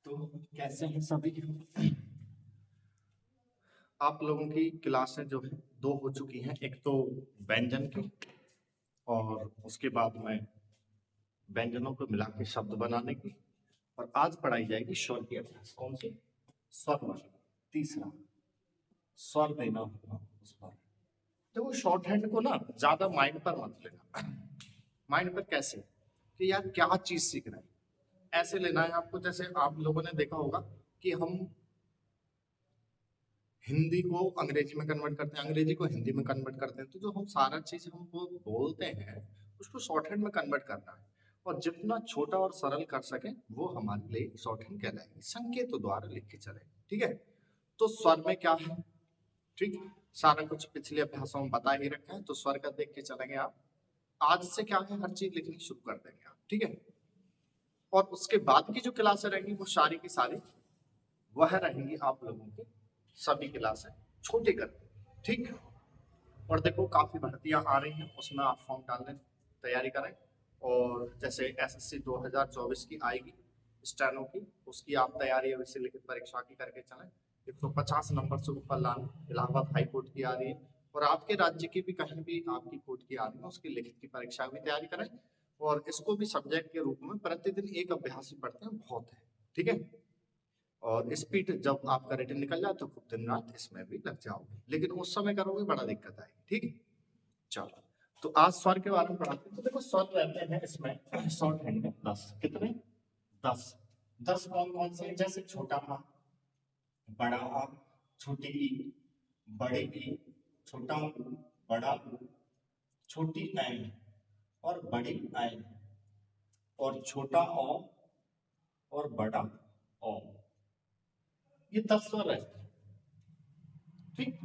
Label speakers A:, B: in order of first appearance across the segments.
A: तो कैसे हैं सभी। आप लोगों की क्लासें जो है दो हो चुकी हैं, एक तो व्यंजन की और उसके बाद में व्यंजनों को मिला के शब्द बनाने की। और आज पढ़ाई जाएगी स्वर की अभ्यास। कौन सी? स्वर वाली। तीसरा स्वर देना होगा उस पर। तो वो शॉर्ट हैंड को ना ज्यादा माइंड पर मत लेना। माइंड पर कैसे कि यार क्या चीज सीख रहे हैं, ऐसे लेना है आपको। जैसे आप लोगों ने देखा होगा कि हम हिंदी को अंग्रेजी में कन्वर्ट करते हैं, अंग्रेजी को हिंदी में कन्वर्ट करते हैं। तो जो हम सारा चीज हम वो बोलते हैं उसको शॉर्ट हैंड में कन्वर्ट करना है। और जितना छोटा और सरल कर सके वो हमारे लिए शॉर्ट हैंड कहलाएगी। संकेतों द्वारा लिख के चले, ठीक है। तो स्वर में क्या है, ठीक, सारा कुछ पिछले अभ्यासों में बता ही रखा है। तो स्वर का देख के चलेंगे आप। आज से क्या है, हर चीज लिखनी शुरू कर देंगे आप, ठीक है। और उसके बाद की जो क्लासें रहेंगी वो सारी की सारी वह रहेंगी आप लोगों की सभी क्लासें छोटे कर, ठीक। और देखो काफी भर्तियां आ रही हैं, उसमें आप फॉर्म डालने तैयारी करें। और जैसे एसएससी 2024 की आएगी स्टेनो की, उसकी आप तैयारी अभी से लिखित परीक्षा की करके चलें। 150 नंबर से ऊपर लाने। इलाहाबाद हाई कोर्ट की आ रही है और आपके राज्य की भी कहीं भी आपकी कोर्ट की आ रही है, उसकी लिखित की परीक्षा भी तैयारी करें। और इसको भी सब्जेक्ट के रूप में प्रतिदिन एक अभ्यास ही पढ़ते हैं, बहुत है, ठीक है। और स्पीड जब आपका रिटर्न निकल जाए तो खूब दिन रात इसमें भी लग जाओगे, लेकिन उस समय करोगे बड़ा दिक्कत आएगी, ठीक है। चलो, तो आज स्वर के बारे में पढ़ाते हैं। तो देखो स्वर रहते हैं इसमें शॉर्ट हैंड में 10। कितने? 10। 10 कौन कौन से? जैसे छोटा आ, बड़ा आ, छोटी ई, बड़े ई, छोटा ऊ, बड़ा ऊ, छोटी ऐन और बड़ी ऐन, और छोटा औ और बड़ा औ। ये 10 स्वर रहते हैं, ठीक।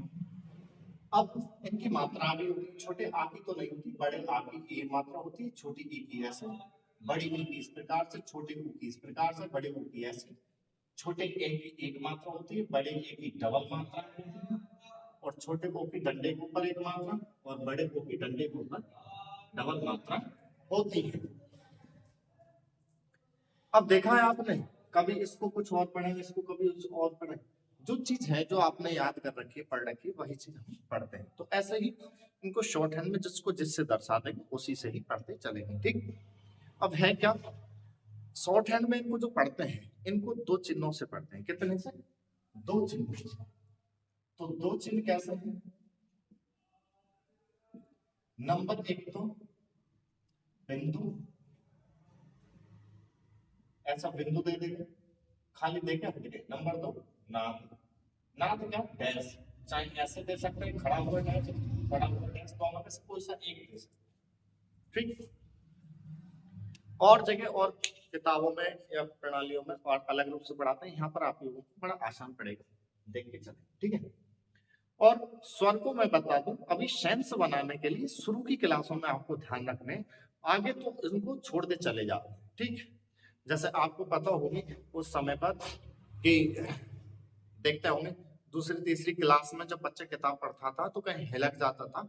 A: अब इनकी मात्रा भी होती है। छोटे आ की तो नहीं होती, बड़े आ की एक मात्रा होती है, छोटी ई की ऐसे, बड़ी ई की इस प्रकार से, छोटे ऊ की इस प्रकार से, बड़े ऊ की ऐसे। छोटे ए की एक मात्रा होती है, बड़े ए की डबल मात्रा होती है, और छोटे ओ की डंडे के ऊपर एक मात्रा और बड़े ओ की डंडे के ऊपर डबल मात्रा होती है। अब देखा है आपने, कभी इसको कुछ और पढ़े, इसको कभी कुछ और पढ़े। जो चीज है जो आपने याद कर रखी है, पढ़ रखी है, वही चीज हम पढ़ते हैं। तो ऐसे ही इनको शॉर्ट हैंड में जिसको जिससे दर्शा देंगे उसी से ही पढ़ते चलेंगे, ठीक। अब है क्या, शॉर्ट हैंड में इनको जो पढ़ते हैं इनको दो चिन्हों से पढ़ते हैं। कितने से? दो चिन्हों से। तो दो चिन्ह कैसे हैं? नंबर एक तो बिंदु, ऐसा बिंदु दे देंगे, खाली देके हट गए। नंबर दो नाद। नाद क्या? डैश। चाहे ऐसे दे सकते हैं, खड़ा हुआ डैश, खड़ा हुआ डैश, दोनों में से कोई सा एक दे सकते, ठीक। और जगह और किताबों में या प्रणालियों में और अलग रूप से पढ़ाते हैं, यहाँ पर आप लोगों को बड़ा आसान पड़ेगा, देख के चले, ठीक है। और स्वर को मैं बता दूं, अभी सेंस बनाने के लिए शुरू की क्लासों में आपको ध्यान रखने, आगे तो इनको छोड़ दे चले जाओ, ठीक। जैसे आपको पता होगी उस समय पर कि देखते होंगे दूसरी तीसरी क्लास में जब बच्चा किताब पढ़ता था तो कहीं हिलक जाता था,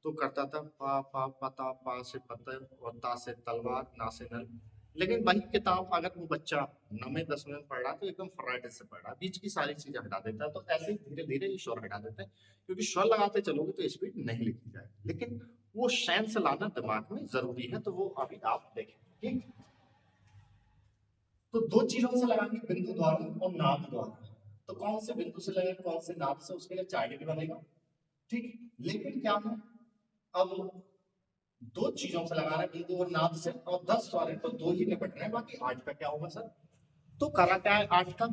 A: तो करता था पा पा पता, पा से पत्थर और ता से तलवार, ना से नल। लेकिन वही किताब अगर वो बच्चा 9वीं 10वीं में पढ़ रहा है तो एकदम फर्राटे से पढ़ रहा है, बीच की सारी चीजें हटा देता है। तो ऐसे ही धीरे धीरे ये स्वर हटा देते हैं, क्योंकि स्वर लगाते चलोगे तो स्पीड नहीं लिखी जाएगी। लेकिन वो सेंस लाना दिमाग में जरूरी है, तो वो अभी आप देखें, ठीक। तो दो चीजों से लगाएंगे, बिंदु द्वारा और नाद द्वारा। तो कौन से बिंदु से लगे, कौन से नाद से, उसके लिए चार्ट भी बनेगा, ठीक। लेकिन क्या है, अब दो चीजों से लगा रहे हैं, बिंदु और नाद से, और 10 स्वर है तो दो ही निपट रहे हैं, बाकी 8 का क्या होगा सर? तो करा क्या है 8 का,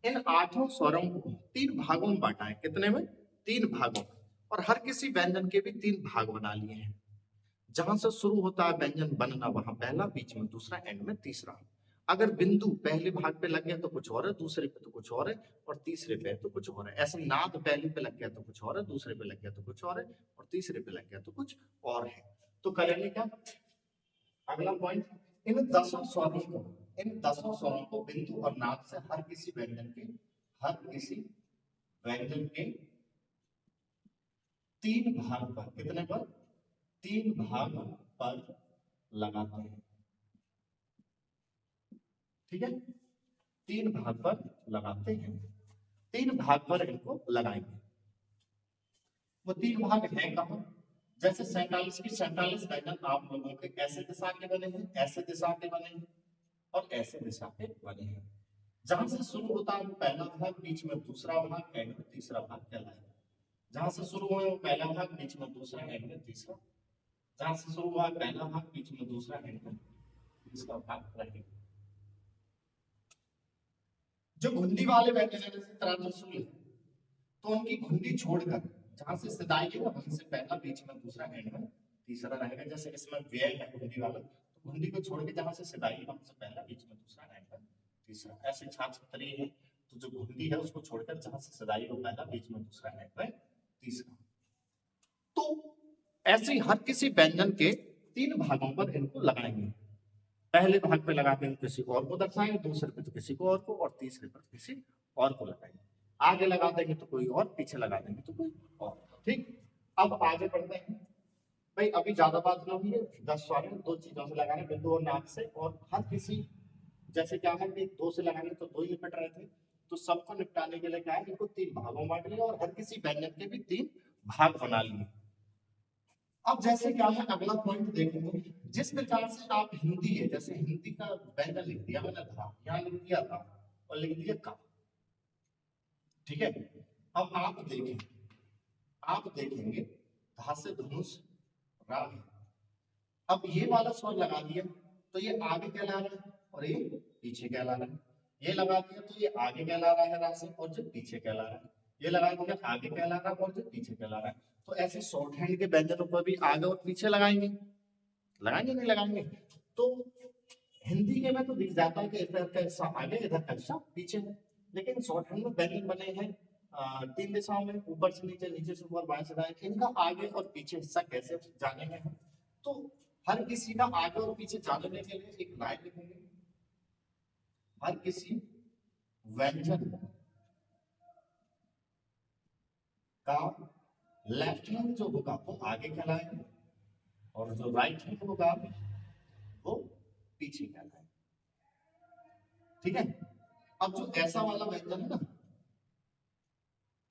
A: इन 8 स्वरों को 3 भागों में बांटा है। कितने में? 3 भागों में। और हर किसी व्यंजन के भी 3 भाग बना लिए हैं। जहां से शुरू होता है व्यंजन बनना वहां पहला, बीच में दूसरा, एंड में तीसरा। अगर बिंदु पहले भाग पे लग गया तो कुछ और है, दूसरे पे तो कुछ और है, और तीसरे पे तो कुछ और है। ऐसे नाद पहले पे लग गया तो कुछ और है, दूसरे पे लग गया तो कुछ और है, और तीसरे पे लग गया तो कुछ और है। तो करेंगे क्या, अगला पॉइंट, इन दसों स्वरों को बिंदु और नाद से हर किसी व्यंजन के 3 भाग पर, कितने पर? 3 भाग पर लगाते हैं। ठीक है, 3 भाग पर लगाते हैं, 3 भाग पर इनको लगाएंगे। वो 3 भाग है कहाँ? जैसे 47 की 47 व्यंजन आप लोगों के ऐसे दिशा के बने हैं, ऐसे दिशा के बने हैं और ऐसे दिशा के बने हैं। जहां से शुरू होता है वो पहला भाग, बीच में दूसरा भाग, एंड में तीसरा भाग कहलाएगा। जहां से शुरू हुआ वो पहला भाग, बीच में दूसरा, एंड में तीसरा। जहां से शुरू हुआ पहला भाग, बीच में दूसरा, एंड में तीसरा भाग रहेगा। जो घुंडी वाले व्यंजन है जैसे त्राटसूल है, तो उनकी घुंडी छोड़कर जहां से सदाई है वहीं से पहला, बीच में दूसरा, एंड में तीसरा रहेगा। जैसे इसमें व्यय है घुंडी वाला, तो घुंडी को छोड़ के जहां से सदाई है वहां से पहला, बीच में दूसरा, एंड में तीसरा। ऐसे छाछपत्री है, तो जो घुंडी है उसको छोड़कर जहां से सदाई हो पहला, बीच में दूसरा, एंड में तीसरा। तो ऐसे हर किसी व्यंजन के 3 भागों पर इनको लगाएंगे। पहले भाग पे लगाते हैं किसी और को दर्शाएंगे, दूसरे पे तो किसी को और को, और तीसरे पर किसी और को लगाएंगे। आगे लगा देंगे तो कोई और, पीछे लगा देंगे तो कोई और। ठीक, अब आगे बढ़ते हैं। भाई अभी ज्यादा बात ना हुई है, 10 सवाल 2 चीजों से लगाने, बिंदु और नाक से। और हर किसी, जैसे क्या है कि 2 से लगाने तो 2 ही निपट रहे थे, तो सबको निपटाने के लिए क्या है, इनको 3 भागों में बांट लिया और हर किसी व्यंजन के भी 3 भाग बना लिए। अब जैसे क्या है अगला पॉइंट देखेंगे, जिस प्रकार से आप हिंदी है, जैसे हिंदी का व्यंजन लिख दिया मैंने था, यहाँ लिख दिया था और लिख दिया का। ठीक है, अब आप देखें, आप देखेंगे धा से धनुष रा है। अब ये वाला स्वर लगा दिया तो ये आगे कहला रहा है और ये पीछे कहला रहा है। ये लगा दिया तो ये आगे कहला रहा है रा से और जो पीछे कहला रहा है। ये लगा दिया आगे कहला रहा है और जो पीछे कहला रहा है। तो ऐसे शॉर्ट हैंड के व्यंजनों पर भी आगे और पीछे लगाएंगे, लगाएंगे नहीं लगाएंगे? तो हिंदी के में तो दिख जाता है कि इधर का हिस्सा आगे, इधर का हिस्सा पीछे है। लेकिन शॉर्ट हैंड में व्यंजन बने हैं 3 दिशाओं में, ऊपर से नीचे, नीचे से ऊपर, बाएं से दाएं। इनका आगे और पीछे हिस्सा कैसे जानेंगे हम? तो हर किसी का आगे और पीछे जानने के लिए एक लाइन लिखेंगे। हर किसी व्यंजन का लेफ्ट हैंड जो होगा वो आगे कहलाएगा और जो राइट हैंड होगा वो पीछे कहलाएगा। ठीक है, अब जो ऐसा वाला व्यंजन है ना,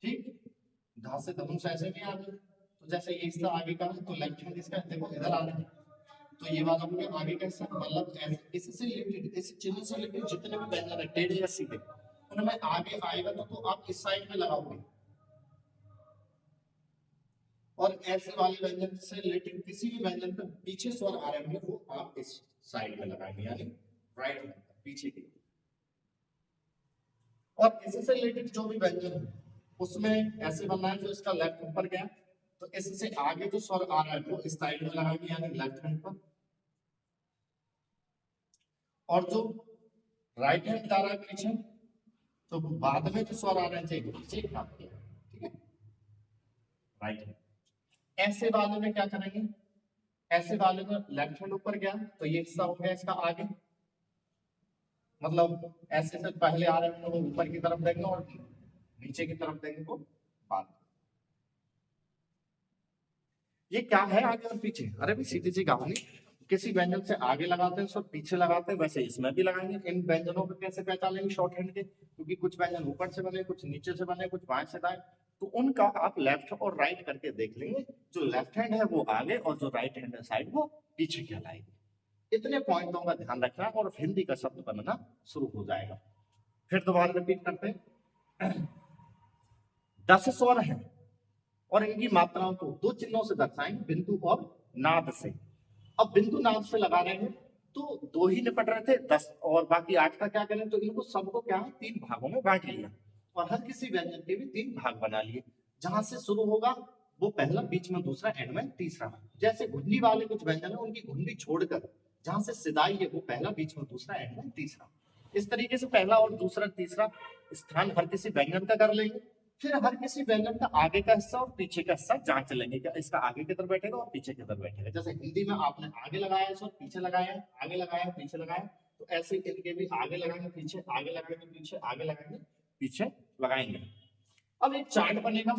A: ठीक, धा से धनुष ऐसे भी आगे, तो जैसे ये इसका आगे का है तो लेफ्ट हैंड इसका देखो इधर आ रहा है, तो ये वाला हो गया आगे का हिस्सा। मतलब इससे रिलेटेड, इस चिन्ह से रिलेटेड जितने भी व्यंजन है टेढ़े या सीधे, उनमें आगे आएगा तो आप इस साइड में लगाओगे, और ऐसे वाले व्यंजन से रिलेटेड किसी भी व्यंजन पे पीछे स्वर आ रहे होंगे वो आप इस साइड में लगाएंगे, यानी राइट हैंड पीछे की। और इससे रिलेटेड जो भी व्यंजन है उसमें ऐसे बनना है, जो इसका लेफ्ट ऊपर गया तो इससे आगे जो स्वर आ रहा है वो इस साइड में लगाएंगे, यानी लेफ्ट हैंड पर। और जो राइट हैंड जा रहा है पीछे, तो बाद में जो स्वर आ रहे हैं पीछे, ठीक है, राइट हैंड। ऐसे वाले में क्या करेंगे, ऐसे वाले में लेफ्ट हैंड ऊपर गया तो ये हिस्सा हो गया इसका आगे, मतलब ऐसे से पहले आ रहे हैं तो ऊपर की तरफ देंगे और नीचे की तरफ देंगे तो बाद। ये क्या है आगे और पीछे? अरे भी सीधी सी कहानी, किसी व्यंजन से आगे लगाते हैं सब पीछे लगाते हैं, वैसे इसमें भी लगाएंगे। इन व्यंजनों को कैसे पहचानेंगे शॉर्ट हैंड के? क्योंकि कुछ व्यंजन ऊपर से बने, कुछ नीचे से बने, कुछ बाएं से दाएं, तो उनका आप लेफ्ट और राइट करके देख लेंगे। जो लेफ्ट हैंड है वो आगे और जो राइट हैंड है साइड वो पीछे कहलाएगी। इतने पॉइंटों का ध्यान रखना और हिंदी का शब्द बनना शुरू हो जाएगा। फिर दोबारा रिपीट करते हैं। 10 स्वर हैं और इनकी मात्राओं को 2 चिन्हों से दर्शाएंगे, बिंदु और नाद से। अब बिंदु नाद से लगा रहे हैं तो 2 ही निपट रहे थे, 10 और बाकी 8 का क्या करें? तो इनको सबको क्या है 3 भागों में बांट लिया और हर किसी व्यंजन के भी 3 भाग बना लिए। जहां से शुरू होगा वो पहला, बीच में दूसरा, एंड में तीसरा। जैसे घुंडी वाले कुछ व्यंजन है उनकी घुंडी छोड़कर जहां से सिदाई है वो पहला, बीच में दूसरा, एंड में तीसरा। इस तरीके से पहला और दूसरा तीसरा स्थान हर किसी व्यंजन का कर लेंगे। फिर हर किसी व्यंजन का आगे का हिस्सा और पीछे का हिस्सा जांच लेंगे, क्या इसका आगे की तरफ बैठेगा और पीछे की तरफ बैठेगा। जैसे हिंदी में आपने आगे लगाया है, पीछे लगाया, आगे लगाया, पीछे लगाया, तो ऐसे इनके भी आगे लगाएंगे, पीछे, आगे लगाएंगे, पीछे, आगे लगाएंगे, पीछे लगाएंगे। अब एक चार्ट बनेगा,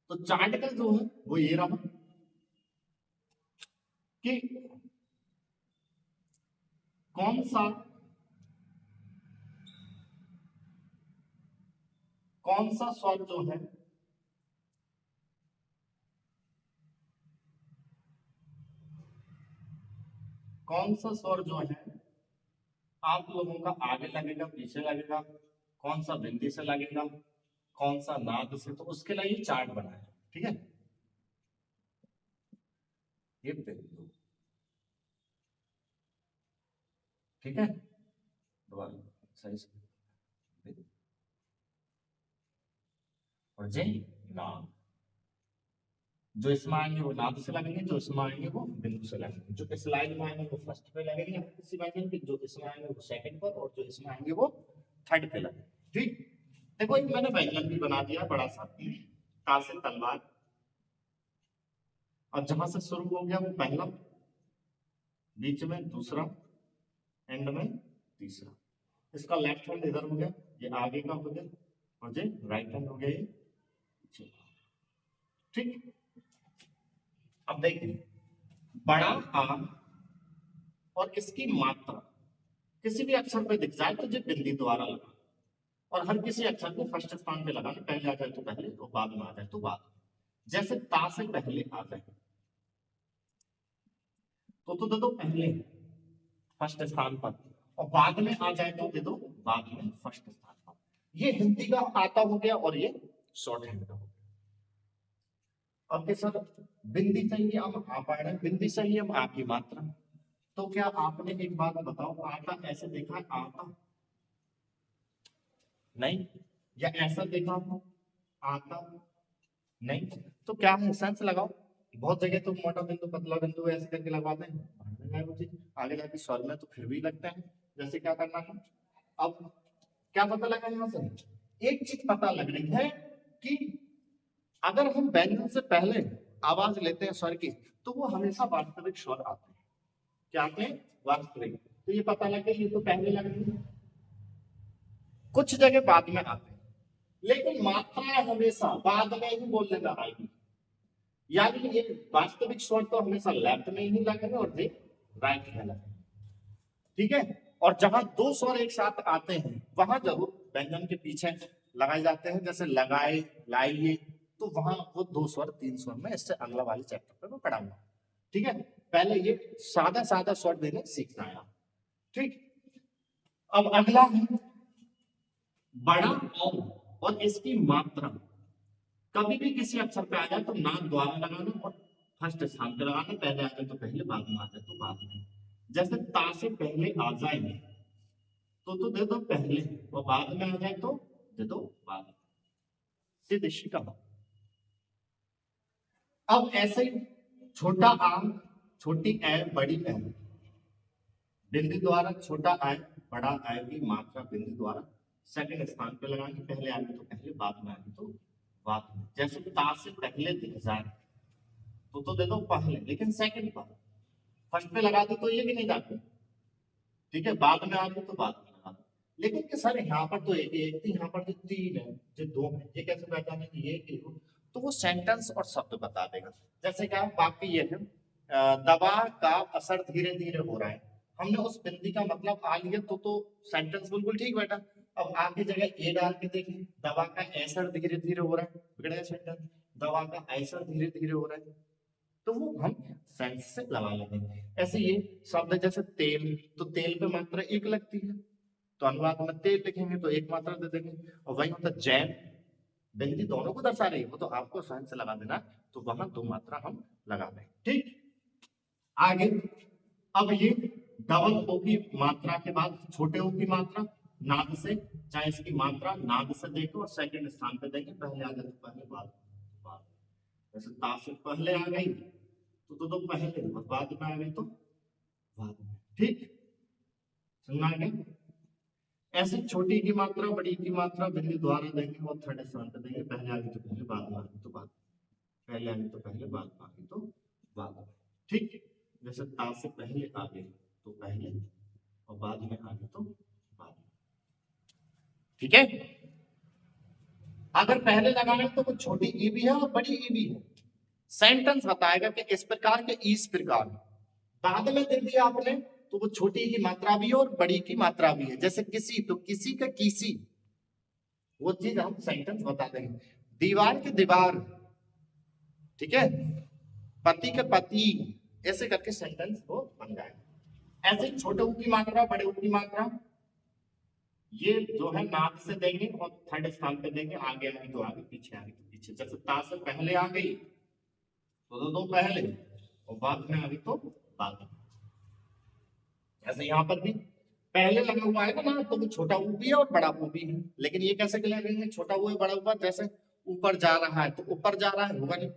A: तो चार्ट का जो है वो ये रहा कि कौन सा स्वर जो है कौन सा स्वर जो है आप लोगों का आगे लगेगा, पीछे लगेगा, कौन सा बिंदी से लगेगा, कौन सा नाद से, तो उसके लिए ये चार्ट बनाया, ठीक है। ये बिंदु, ठीक है, दोबारा सही से, और जे नाद, जो इसमें आएंगे वो नाद से लगेंगे, जो इसमें आएंगे वो बिंदु से लगेंगे, जो इस लाइन में आएंगे वो फर्स्ट पे लगेंगे इसी व्यंजन के, जो इसमें आएंगे वो सेकंड पर, और जो इसमें आएंगे वो थर्ड पे लगेंगे, ठीक। देखो एक मैंने व्यंजन भी बना दिया बड़ा सा, ता से तलवार, और जहां से शुरू हो गया वो पहला, बीच में दूसरा, एंड में तीसरा। इसका लेफ्ट हैंड इधर हो गया, ये आगे का हो गया, और ये राइट हैंड हो गया ये पीछे, ठीक। अब देखिए बड़ा आ और इसकी मात्रा किसी भी अक्षर पे दिख जाए तो ये बिंदी द्वारा लगा, और हर किसी अक्षर को फर्स्ट स्थान पे लगाना, पहले आ जाए तो पहले, और बाद में आ जाए तो बाद में। जैसे ता से पहले आ जाए तो दे दो पहले फर्स्ट स्थान पर, और बाद में आ जाए तो दे दो बाद में फर्स्ट स्थान पर। ये हिंदी का आता हो गया और ये शॉर्ट हैंड का हो गया। अब सर बिंदी से ही हम आ पा रहे हैं, बिंदी से ही हम आपकी मात्रा, तो क्या आपने एक बात बताओ, आटा ऐसे देखा आता नहीं, या ऐसा देखा आता नहीं, तो क्या है सेंस लगाओ। बहुत जगह तो मोटा बिंदु पतला बिंदु ऐसे करके लगवाते हैं, आगे जाके स्वर में तो फिर भी लगता है। जैसे क्या करना है, अब क्या पता लगा यहाँ से, एक चीज पता लग रही है कि अगर हम व्यंजन से पहले आवाज लेते हैं स्वर की, तो वो हमेशा वास्तविक स्वर आते हैं। क्या आते हैं? वास्तविक। तो ये पता लगे ये तो पहले लग रही है, कुछ जगह बाद में आते हैं, लेकिन मात्रा हमेशा बाद में ही बोलने में आएगी। यानी एक वास्तविक स्वर तो हमेशा लेफ्ट में ही लगेगा और राइट में लगेगा, ठीक है। और जहां दो स्वर एक साथ आते हैं वहां जरूर व्यंजन के पीछे लगाए जाते हैं, जैसे लगाए, लाइए, तो वहां वो दो स्वर तीन स्वर में, इससे अगला वाले चैप्टर पे मैं पढ़ाऊंगा, ठीक है। पहले ये सादा सादा स्वर देने सीखना है, ठीक। अब अगला है बड़ा और इसकी मात्रा, कभी भी किसी अक्षर पे आ जाए तो नाम द्वारा लगाना और फर्स्ट स्थान पे लगाना, पहले आ जाए तो पहले, बाद में आ जाए तो बाद में। जैसे ता से पहले आ जाएंगे तो दे दो पहले, और बाद में आ जाए तो दे दो बाद में, सीधी सी कहा। अब ऐसे ही छोटा आ, छोटी ए, बड़ी ए, बिंदी द्वारा छोटा आय बड़ा आय की मात्रा बिंदी द्वारा सेकंड स्थान पे लगाएंगे, पहले आएंगे तो पहले, बाद में आएंगे तो बाद में। जैसे ता से पहले दिख जाए तो दे दो पहले, लेकिन सेकंड पर, फर्स्ट पे लगा दो तो ये भी नहीं जाते, ठीक है, बाद में आ गए तो बाद में लगा दो। लेकिन कि सर यहाँ पर तो एक थी, यहाँ पर जो तीन है, जो दो है, ये कैसे पहचाने कि ये एक हो? तो वो सेंटेंस और शब्द बता देगा। जैसे क्या बाकी ये है, दवा का असर धीरे धीरे हो रहा है, हमने उस बिंदी का मतलब आ लिया तो सेंटेंस बिल्कुल ठीक बैठा। अब आगे जगह ए डाल के देखें, दवा का असर धीरे धीरे हो रहा है, बिगड़ गया सेंटेंस, दवा का असर धीरे धीरे हो रहा है, तो वो हम सेंस से लगा लेंगे। ऐसे ये शब्द जैसे तेल, तो तेल पे मात्रा एक लगती है, तो अनुवाद में तेल लिखेंगे तो एक मात्रा दे देंगे। और वही होता जैन, बिंदी दोनों को दर्शा रही है, वो तो आपको सेंस से लगा देना, तो वहां दो मात्रा हम लगा दें, ठीक। आगे अब ये डबल ओ की मात्रा के बाद छोटे ओ की मात्रा नाद से, चाहे इसकी मात्रा नाद से देंगे और सेकंड स्थान पे देंगे, पहले आ जाए तो पहले, बाद। जैसे ता से पहले आ गई तो पहले, और बाद में आ गई तो बाद में, ठीक, समझ आ गया। ऐसे छोटी की मात्रा बड़ी की मात्रा बिंदी द्वारा देंगे और थर्ड स्थान पे देंगे, पहले आ गई तो पहले, बाद में आ गई तो बाद, पहले आ गई तो पहले, बाद में आ गई तो बाद, ठीक। जैसे ता से पहले आ गई तो पहले, और बाद में आ गई तो बाद में, ठीक है। अगर पहले लगाना तो वो छोटी ई भी है और बड़ी ई भी है, सेंटेंस बताएगा कि इस प्रकार के इस प्रकार, बाद में दे दिया आपने तो वो छोटी की मात्रा भी है और बड़ी की मात्रा भी है। जैसे किसी, तो किसी का किसी, वो चीज हम सेंटेंस बता देंगे। दीवार की दीवार, ठीक है, पति के पति, ऐसे करके सेंटेंस वो बन जाएगा। ऐसे छोटे ऊ की मात्रा, बड़े ऊ की मात्रा, ये जो है नाम से देंगे और थर्ड स्थान पे देंगे। आगे आगे तो आगे, पीछे आगे तो पीछे। जैसे ता से पहले आ गई तो दो पहले, और बाद में आ गई तो बाद में। ऐसे यहाँ पर भी पहले लगा हुआ है ना, तो वो छोटा ऊ भी है और बड़ा ऊ भी है। लेकिन ये कैसे लगेंगे, छोटा ऊ है बड़ा ऊ, जैसे ऊपर जा रहा है तो ऊपर जा रहा है, होगा नहीं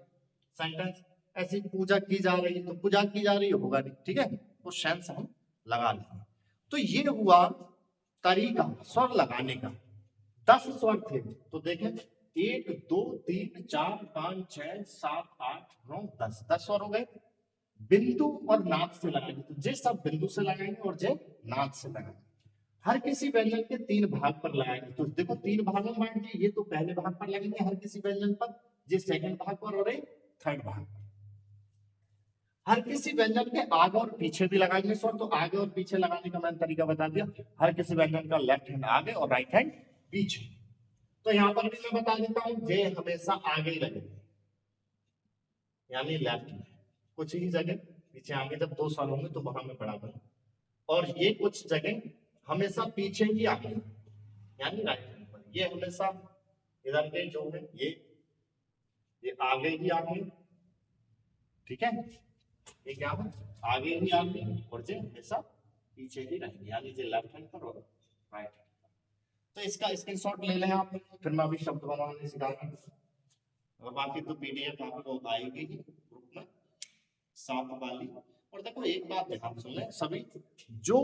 A: सेंटेंस। ऐसी पूजा की जा रही है तो पूजा की जा रही है, होगा नहीं, ठीक है। तो सेंस हम लगा लेंगे। तो ये हुआ तरीका स्वर लगाने का। 10 स्वर थे, तो देखें 1 2 3 4 5 6 7 8 9 10, 10 स्वर हो गए। बिंदु और नाद से लगाएंगे, तो जे सब बिंदु से लगाएंगे और जे नाद से लगाएंगे। हर किसी व्यंजन के 3 भाग पर लगाएंगे। तो देखो 3 भागों में बांटिए, ये तो पहले भाग पर लगेंगे हर किसी व्यंजन पर, ये सेकंड भाग पर और एक थर्ड भाग पर। हर किसी व्यंजन के आगे और पीछे भी लगाएंगे स्वर। तो आगे और पीछे लगाने का मैंने तरीका बता दिया। हर किसी व्यंजन का लेफ्ट हैंड आगे और राइट हैंड पीछे। तो यहाँ पर भी मैं बता देता हूं, जे हमेशा आगे ही लगेंगे, यानी लेफ्ट में। कुछ ही जगह पीछे आगे, जब 2 स्वर होंगे तो वहां में पढ़ा दूंगा। और ये कुछ जगह हमेशा पीछे ही आगे, यानी राइट हैंड पर। ये हमेशा इधर के जो है ये आगे ही आगे, ठीक है। ये क्या है, आगे ही आगे, और जे हमेशा पीछे ही रहेंगे, यानी जे लेफ्ट हैंड पर और राइट हैंड। तो इसका स्क्रीनशॉट ले लें आप, फिर मैं अभी शब्द बनाने सिखाऊंगा। और बाकी तो पीडीएफ आपको आएगी ही ग्रुप में, साफ वाली। और देखो एक बात ध्यान सुन लें सभी, जो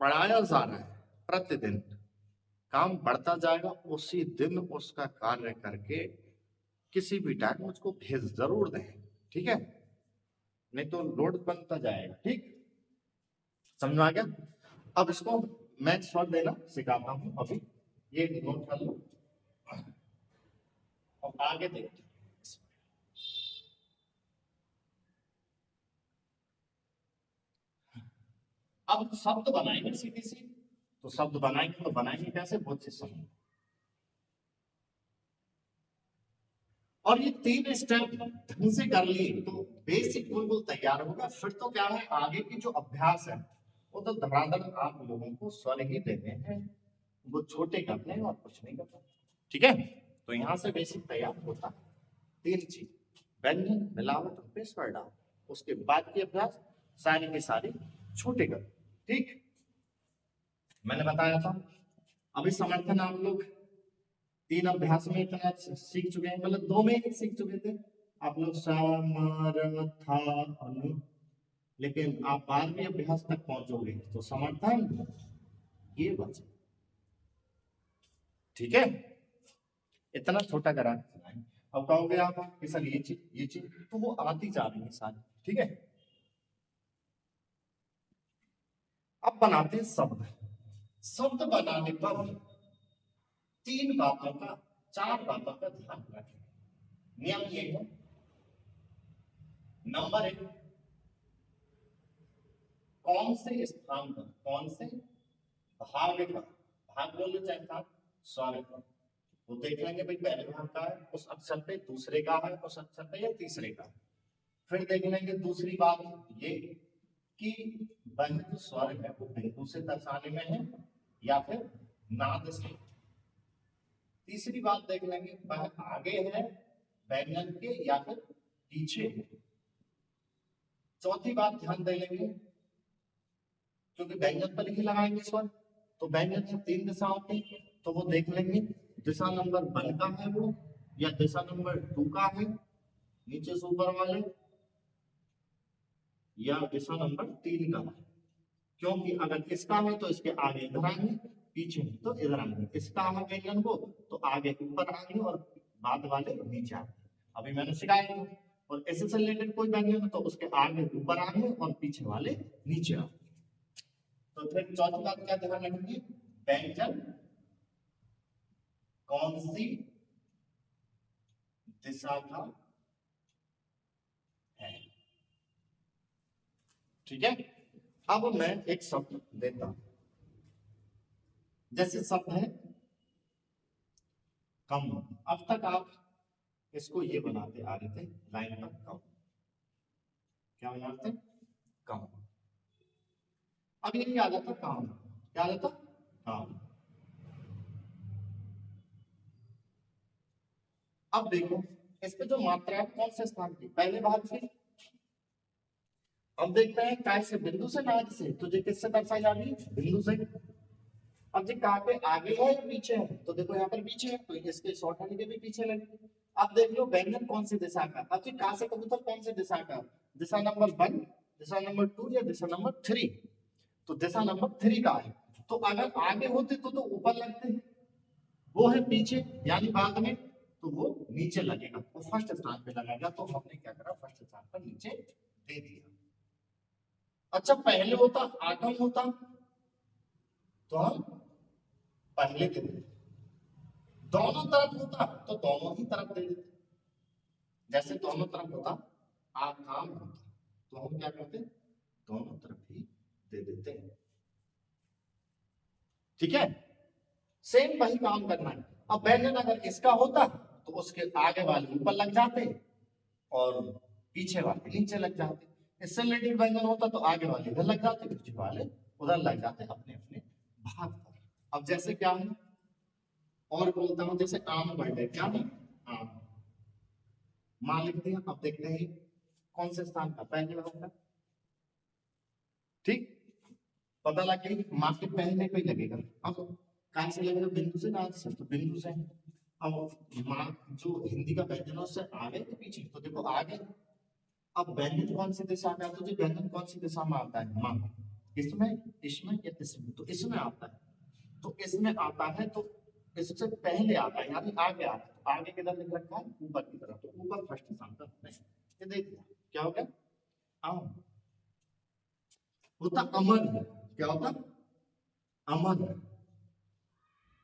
A: पढ़ाया जा रहा है प्रतिदिन, काम बढ़ता जाएगा, उसी दिन उसका कार्य करके किसी भी टाइम मुझको भेज जरूर दें, ठीक है। नहीं तो लोड बनता जाएगा, ठीक, समझ में आ गया। अब इसको मैं स्वर देना सिखाता हूं अभी, ये नोट कर लो और आगे देखते हैं। अब शब्द बनाएंगे सीधी सी, तो शब्द बनाएंगे तो बनाएंगे कैसे, बहुत से समझ। और ये 3 स्टेप ढंग से कर लिए तो बेसिक बिल्कुल तैयार होगा। फिर तो क्या है, आगे की जो अभ्यास है वो तो धड़ाधड़ आप लोगों को स्वर ही देने हैं, वो छोटे करने हैं और कुछ नहीं करना, ठीक है। तो यहाँ से बेसिक तैयार होता है। 3 चीज, व्यंजन, मिलावट और पेश स्वर डाल। उसके बाद की अभ्यास सारी के सारी छोटे कर, ठीक। मैंने बताया था। अभी समर्थन आप लोग 3 अभ्यास में इतना सीख चुके हैं, मतलब 2 में ही सीख चुके थे आप लोग, समर्था अनु। लेकिन आप 12वें अभ्यास तक पहुंचोगे तो समर्थन ये बचे, ठीक है। इतना छोटा करा के सुनाएंगे। अब कहोगे आप कि सर ये चीज तो वो आती जा रही है सारी, ठीक है। अब बनाते हैं शब्द। शब्द बनाने पर 3 बातों का, 4 बातों का ध्यान रखें। नियम ये है, नंबर 1, कौन से स्थान पर, कौन से भाग का, भाग बोलो चाहे था स्वर का, वो देख लेंगे भाई पहले भाग का है उस अक्षर पे, दूसरे का है उस अक्षर पे, या तीसरे का। फिर देख लेंगे दूसरी बात ये कि वह जो स्वर है वो बिंदु से दर्शाने में है या फिर नाद से। तीसरी बात देख लेंगे वह आगे है व्यंजन के या फिर पीछे है। चौथी बात ध्यान दे लेंगे, क्योंकि व्यंजन पर ही लगाएंगे स्वर, तो व्यंजन में 3 दिशा होती है, तो वो देख लेंगे दिशा नंबर 1 का है वो, या दिशा नंबर 2 का है नीचे से ऊपर वाले, या दिशा नंबर 3 का है। क्योंकि अगर इसका है तो इसके आगे इधर आएंगे, पीछे है तो इधर आएंगे। इसका है व्यंजन को तो आगे ऊपर आएंगे और बाद वाले नीचे आएंगे, अभी मैंने सिखाया था। और इससे से रिलेटेड कोई व्यंजन है तो उसके आगे ऊपर आएंगे और पीछे वाले नीचे आएंगे। तो फिर चौथी बात क्या ध्यान रखेंगे, व्यंजन कौन सी दिशा का है, ठीक है। अब मैं एक शब्द देता हूं, जैसे शब्द है कम। अब तक आप इसको ये बनाते आ रहे थे लाइन पर कम। क्या बनाते? कम। अब ये क्या आ जाता? काम। क्या आ जाता? काम। अब देखो इस पे जो मात्रा है कौन से स्थान की, पहले भाग से। अब देखते हैं काय से, बिंदु से, नाद से, तो ये किससे दर्शाई जा रही है? बिंदु से। अब ये कहाँ पे आगे है या पीछे है? तो देखो यहाँ पर पीछे है, तो इसके शॉर्ट हैंड के भी पीछे लगे। अब देख लो व्यंजन कौन सी दिशा का। अब ये कहाँ से कबूतर कौन सी दिशा का? दिशा नंबर 1, दिशा नंबर 2 या दिशा नंबर 3? तो दिशा नंबर 3 का है। तो अगर आगे होते तो ऊपर लगते, वो है पीछे यानी बाद में, तो वो नीचे लगेगा, वो फर्स्ट स्थान पे लगेगा। तो हमने क्या करा, फर्स्ट स्थान पर नीचे दे दिया। अच्छा पहले होता आगम होता तो हम पहले दे देते, दोनों तरफ होता तो दोनों ही तरफ दे देते। जैसे दोनों तरफ होता आकाम होता तो हम क्या करते, दोनों तरफ ही दे देते हैं। ठीक है, सेम वही काम करना है। अब व्यंजन अगर इसका होता तो उसके आगे वाले ऊपर लग जाते और पीछे वाले नीचे लग जाते। इससे रिलेटेड व्यंजन होता तो आगे वाले इधर लग जाते, पीछे वाले उधर लग जाते अपने अपने भाग पर। अब जैसे क्या है और बोलता हूं, जैसे आम वर्ड है, क्या है? आम। मां लिखते हैं। अब देखते हैं कौन से स्थान का, पहले होगा। ठीक, पता लग गई मां के पहले पे लगेगा। अब कहां से लगेगा? बिंदु से, ना से, तो बिंदु से। अब मां जो हिंदी का व्यंजन है उससे आगे के पीछे, तो देखो आगे। अब व्यंजन कौन सी दिशा में आता है? तो व्यंजन कौन सी दिशा में आता है? मां। इसमें, इसमें या इसमें? तो इसमें आता है। तो इसमें आता है तो इससे पहले आता है यानी आगे आता है। तो आगे किधर लिख रखा है? ऊपर की तरफ। तो ऊपर फर्स्ट स्थान पर हमने ये देख लिया। क्या हो गया? आम। होता अमर है। क्या होता? अमर है।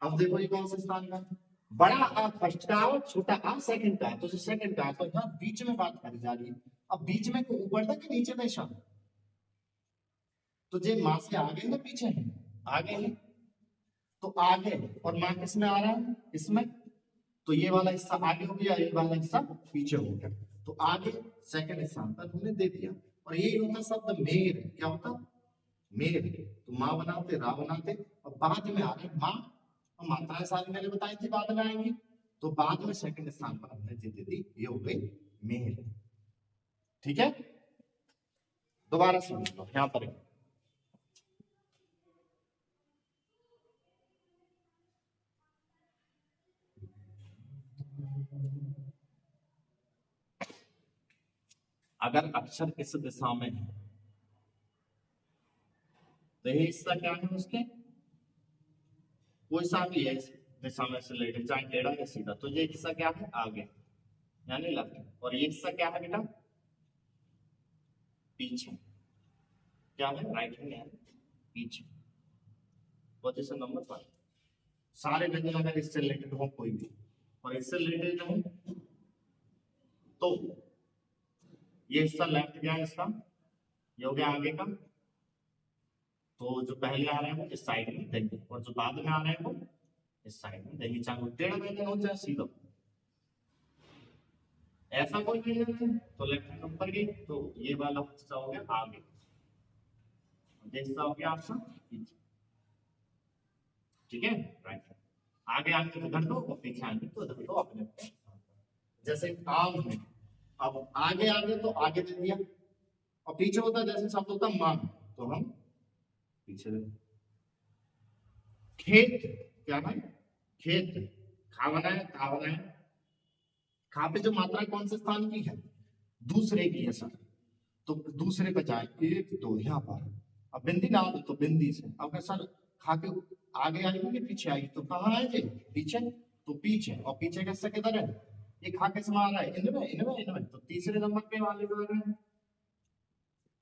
A: अब देखो ये कौन से स्थान का है? बड़ा आ फर्स्ट का और छोटा आ सेकंड का है। तो सेकंड का है, तो यहाँ बीच में बात करी जा रही है। अब बीच में को ऊपर था कि नीचे दिशा? तो जे मां से आगे है पीछे है? आगे है। तो आगे और मां किस में आ रहा है? इसमें। तो ये वाला हिस्सा आगे हो गया, ये वाला हिस्सा पीछे हो गया। तो आगे सेकंड स्थान पर हमने दे दिया। और यही होता शब्द मेर। क्या होता? मेर। तो मां बनाते, रा बनाते, और बाद में आ रहे मां। और मात्राएं सारी मैंने बताई थी बाद में आएंगी। तो बाद में सेकंड स्थान पर हमने जी दे दी, ये हो गई मेर। ठीक है, दोबारा समझ लो यहां पर। अगर अक्षर इस दिशा में है तो ये हिस्सा क्या है उसके? कोई सा भी है इस दिशा में से रिलेटेड, चाहे टेढ़ा या सीधा, तो ये हिस्सा क्या है? आगे यानी लेफ्ट। और ये हिस्सा क्या है बेटा? पीछे। क्या है? राइट हैंड यानी पीछे। Position number 1। सारे व्यंजन अगर इससे रिलेटेड हो कोई भी और इससे रिलेटेड हो तो ये हिस्सा लेफ्ट गया, इसका ये हो गया आगे का। तो जो पहले आ रहे हैं वो इस साइड में देंगे और जो बाद में आ रहे हैं वो इस साइड में देंगे, चाहे वो टेढ़ा व्यंजन हो चाहे सीधा। ऐसा कोई व्यंजन है तो लेफ्ट हैंड ऊपर गई, तो ये वाला हिस्सा हो गया आगे, ये हिस्सा हो गया आपका पीछे। ठीक है, राइट। आगे आगे तो धर दो और पीछे आगे तो धर दो अपने अपने। जैसे आम है, अब आगे आगे तो आगे दे दिया, और पीछे होता जैसे शब्द होता मां, तो हम पीछे दे। खेत। क्या है? खेत। खा बनाए, खा बनाए। खा पे जो मात्रा कौन से स्थान की है? दूसरे की है सर। तो दूसरे पे जाए, एक दो यहाँ पर। अब बिंदी ना हो तो बिंदी से। अब सर खा के आगे आएगी कि पीछे आएगी? तो कहाँ आएगी? पीछे। तो पीछे, और पीछे कैसे किधर है? ये खा के समा रहा है इनमें इनमें इनमें, तो तीसरे नंबर पे वाले को है।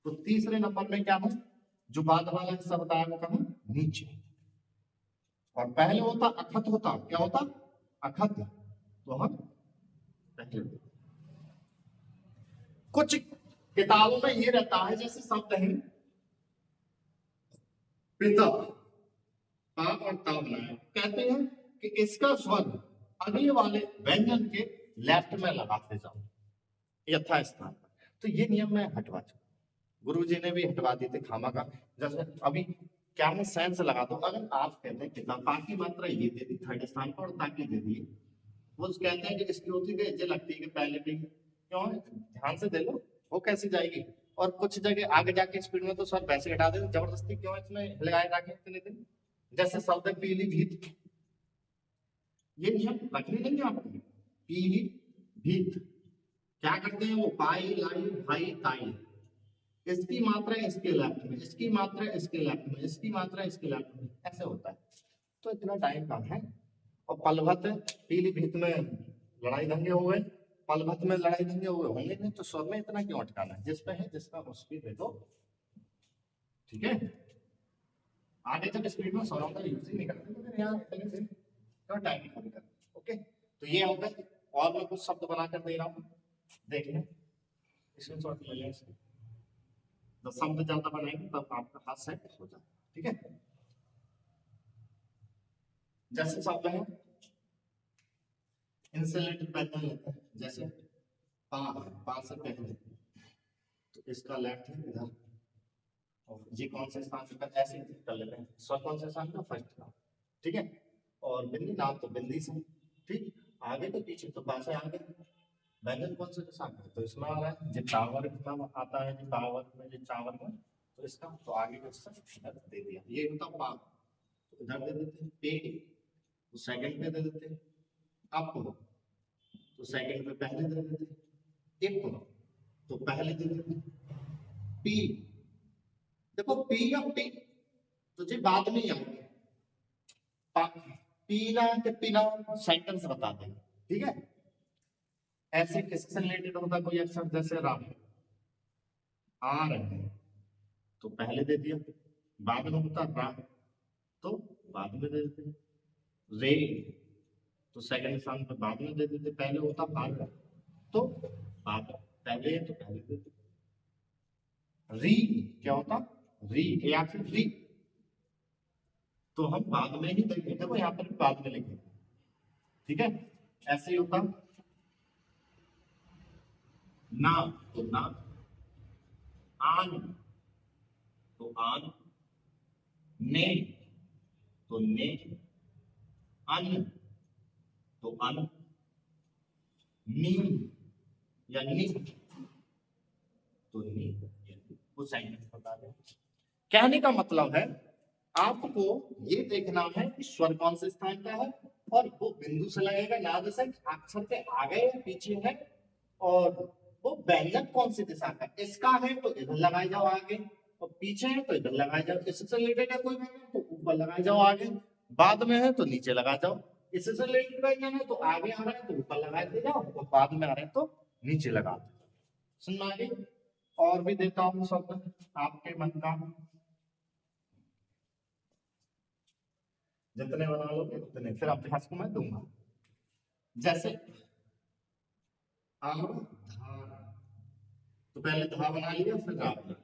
A: तो तीसरे नंबर में क्या है? जो बाद वाला हिस्सा बताया वो कहाँ? नीचे। और पहले होता अखत होता। क्या होता? अखत। तो हम पहले, कुछ किताबों में ये रहता है जैसे शब्द है पिता, पा और ता बनाया। कहते हैं कि इसका स्वर अगले वाले व्यंजन के लेफ्ट में लगाते जाओ यथास्थान पर। तो ये नियम मैं हटवा चुका, गुरुजी ने भी हटवा दिए थे खामा का। जैसे अभी क्या मैं सेंस लगा दूं, अगर आप कहते हैं किताब पा की मात्रा ये दे दी थर्ड स्थान पर और ताकि दे दी, वो कहते हैं कि इसकी होती है ये लगती है कि पहले भी क्यों है, ध्यान से दे लो वो कैसी जाएगी। और कुछ जगह आगे जाके स्पीड में तो सर पैसे हटा देते जबरदस्ती, क्यों इसमें लगाए रखे इतने दिन। जैसे शब्द पीलीभीत, ये नियम रखने देंगे आपको। पीलीभीत क्या करते हैं वो, पाई लाई भाई ताई, इसकी मात्रा इसके लेफ्ट में, इसकी मात्रा इसके लेफ्ट में, इसकी मात्रा इसके लेफ्ट में, ऐसे होता है। तो इतना टाइम कम है। और पलवत, पीलीभीत में लड़ाई दंगे हुए, पलवत में लड़ाई दंगे हुए होंगे नहीं, तो स्वर में इतना क्यों अटकाना है, जिस पे है जिसका उसकी दे दो, ठीक है। आगे जब स्पीड में स्वरों का यूज ही नहीं करते तो फिर यहाँ इतने से क्यों टाइम नहीं खत्म करते। ओके, तो ये हो गए। और मैं कुछ शब्द बनाकर दे रहा हूँ, देख लें इसमें शॉर्ट ले लें इसको। जब शब्द ज्यादा बनाएंगे तब आपका हाथ सेट हो जाए, ठीक है। जैसे शब्द है इनसे रिलेटेड पैटर्न लेते हैं, जैसे पा है, पा से पहले तो इसका लेफ्ट है इधर, और जी कौन से स्थान पे, ऐसे कर लेते हैं। स्वर कौन से स्थान पे, फर्स्ट का, ठीक है। और बिंदी नाम तो बिंदी से, ठीक। आगे तो पीछे तो पासे आगे, व्यंजन कौन से स्थान पे, तो इसमें आ रहा है जो टावर इतना आता है, जो टावर में जो चावल में, तो इसका तो आगे का इधर दे दिया, ये होता पा, तो इधर दे देते हैं। पे तो सेकंड पे दे देते हैं। अप तो सेकंड पे पहले दे देते हैं। इप तो पहले दे देते हैं। पी, देखो पी या पी तो जी बाद में ही आएंगे। पीना के पीना सेंटेंस बता देंगे, ठीक है। ऐसे किससे रिलेटेड होता कोई अक्षर, जैसे राम आ रहे हैं तो पहले दे दिया, बाद में होता राम तो बाद में दे देते। रे तो सेकंड स्थान पे बाद में दे देते, पहले होता भाग तो बाद, पहले है तो पहले दे देते। री क्या होता, री या फिर री तो हम बाद में ही देंगे, देखो यहाँ पर बाद में लिखेंगे, ठीक है। ऐसे ही होता ना तो ना, आन तो आन, ने तो ने, अन तो अन, नी या नी तो नी, वो सेंटेंस बता दें। कहने का मतलब है आपको ये देखना है कि स्वर कौन से स्थान का है, और वो बिंदु से लगेगा नाद से अक्षर के आगे या पीछे है, और वो व्यंजन कौन सी दिशा का, इसका है तो इधर लगाए जाओ आगे, और पीछे है तो इधर लगाए जाओ, इससे रिलेटेड है कोई व्यंजन तो ऊपर लगाए जाओ आगे, बाद में है तो नीचे लगा जाओ, इससे रिलेटेड व्यंजन है तो आगे आ रहा है तो ऊपर लगा दे जाओ, और बाद में आ रहे हैं तो नीचे लगा दे जाओ। सुनना आगे। और भी देता हूँ शब्द आपके मन का, जितने बना लोगे उतने फिर अभ्यास को मैं दूंगा। जैसे धार, तो पहले धा बना लिया फिर रा बना लिया।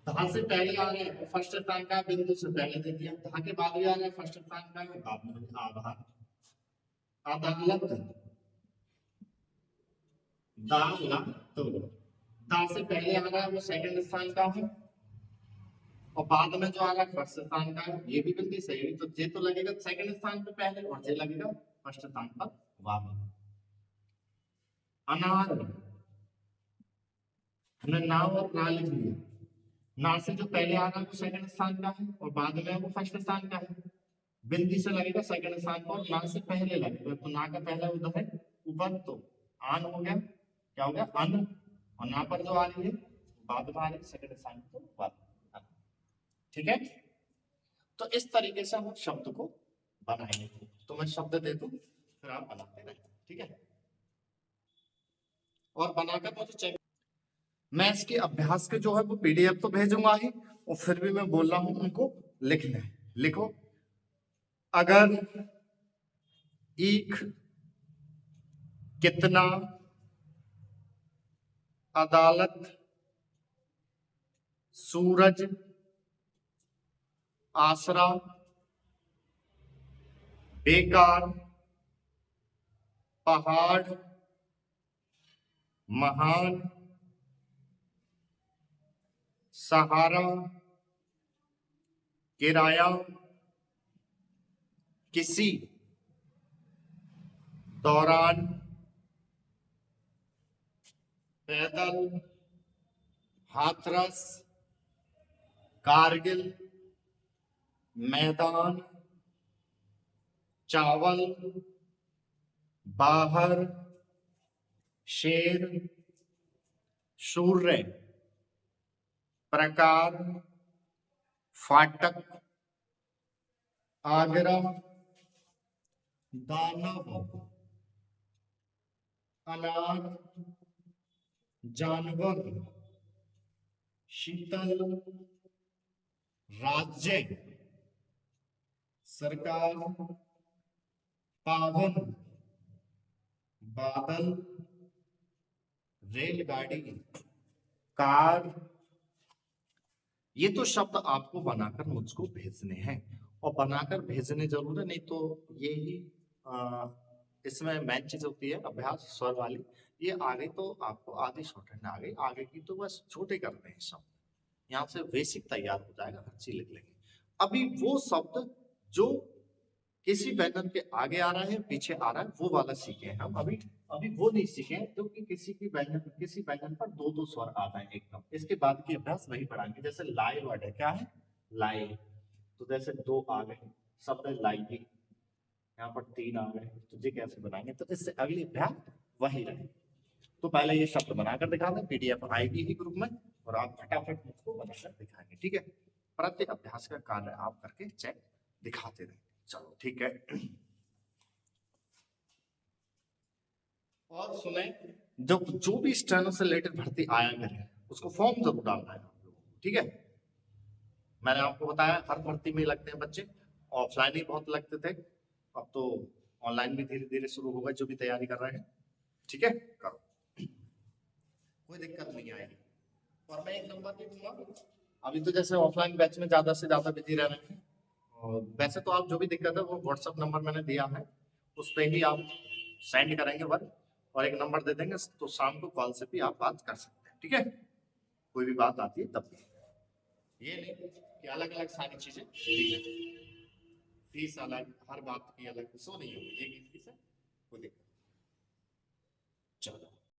A: धा से पहले आ रहे हैं फर्स्ट स्थान का, बिंदु से पहले दे दिया। धा के बाद भी आ रहा है फर्स्ट स्थान का, बाद में आधार, अदालत, दालत, तो दा से पहले आ रहा है वो सेकंड स्थान का है, और बाद में जो आ रहा है फर्स्ट स्थान का है, ये भी बिल्कुल सही है। तो जे तो लगेगा सेकंड स्थान पे पहले, और जे लगेगा फर्स्ट स्थान पर बाद में। अनार, हमने ना और ना लिख लिया, ना से जो पहले आ रहा है वो सेकंड स्थान का है, और बाद में वो फर्स्ट स्थान का है। बिंदी से लगेगा सेकंड स्थान पर, ना से पहले लगेगा, तो ना का पहला उधर है ऊपर, तो आन हो गया, क्या हो गया अन, और ना पर जो आ रही है बाद में आ रही है सेकंड स्थान पर, तो बाद में, ठीक है। तो इस तरीके से हम शब्द को बनाएंगे। तो मैं शब्द दे दूं फिर आप बनाते रहें, ठीक है। और बनाकर मुझे चेक, मैं इसके अभ्यास के जो है वो पीडीएफ तो भेजूंगा ही, और फिर भी मैं बोल रहा हूं उनको लिखना है। लिखो, अगर, ईख, कितना, अदालत, सूरज, आसरा, बेकार, पहाड़, महान, सहारा, किराया, किसी, दौरान, पैदल, हाथरस, कारगिल, मैदान, चावल, बाहर, शेर, सूर्य, प्रकार, फाटक, आगरा, दानव, अनार, जानवर, शीतल, राज्य, सरकार, पावन, बादल, रेलगाड़ी, कार। ये तो शब्द आपको बनाकर मुझको भेजने हैं, और बनाकर भेजने जरूर है, नहीं तो ये ही इसमें मेन चीज होती है अभ्यास स्वर वाली। ये आगे तो आपको आधी शॉर्टहैंड आ गई, आगे की तो बस छोटे करते हैं शब्द, यहाँ से बेसिक तैयार हो जाएगा, हर चीज लिख लेंगे। अभी वो शब्द जो किसी व्यंजन के आगे आ रहा है पीछे आ रहा है वो वाला सीखे हैं हम। अभी अभी वो नहीं सीखे हैं क्योंकि किसी व्यंजन पर दो दो स्वर आता है एकदम। इसके बाद की अभ्यास वही पढ़ाएंगे। जैसे लाई वर्ड है, क्या है लाई, तो जैसे दो आ गए शब्द लाई, यहाँ पर तीन आ गए, तो ये कैसे बनाएंगे, तो इससे अगली अभ्यास वही रहे। तो पहले ये शब्द बनाकर दिखा दें, पीडीएफ आएगी ही ग्रुप में, और आप फटाफट मुझको बनाकर दिखाएंगे, ठीक है। प्रति अभ्यास का कार्य आप करके चेक दिखाते रहें। चलो ठीक है। और सुने, जो भी स्टेनो से रिलेटेड भर्ती आया करे उसको फॉर्म जरूर डालना है आप लोगों को, ठीक है। मैंने आपको बताया हर भर्ती में लगते हैं बच्चे, ऑफलाइन ही बहुत लगते थे, अब तो ऑनलाइन भी धीरे धीरे शुरू होगा, जो भी तैयारी कर रहे हैं, ठीक है करो, कोई दिक्कत नहीं आएगी। और मैं एक नंबर भी दूंगा, अभी तो जैसे ऑफलाइन बैच में ज्यादा से ज्यादा बिजी रह रहे हैं, और वैसे तो आप जो भी दिक्कत है वो व्हाट्सएप नंबर मैंने दिया है, उस पर ही आप सेंड करेंगे वर्क, और एक नंबर दे देंगे, तो शाम को कॉल से भी आप बात कर सकते हैं, ठीक है। कोई भी बात आती है तब भी, ये नहीं कि अलग अलग सारी चीजें दी है, फीस अलग, हर बात की अलग, सो नहीं होगी, एक ही फीस है, कोई दिक्कत। चलो।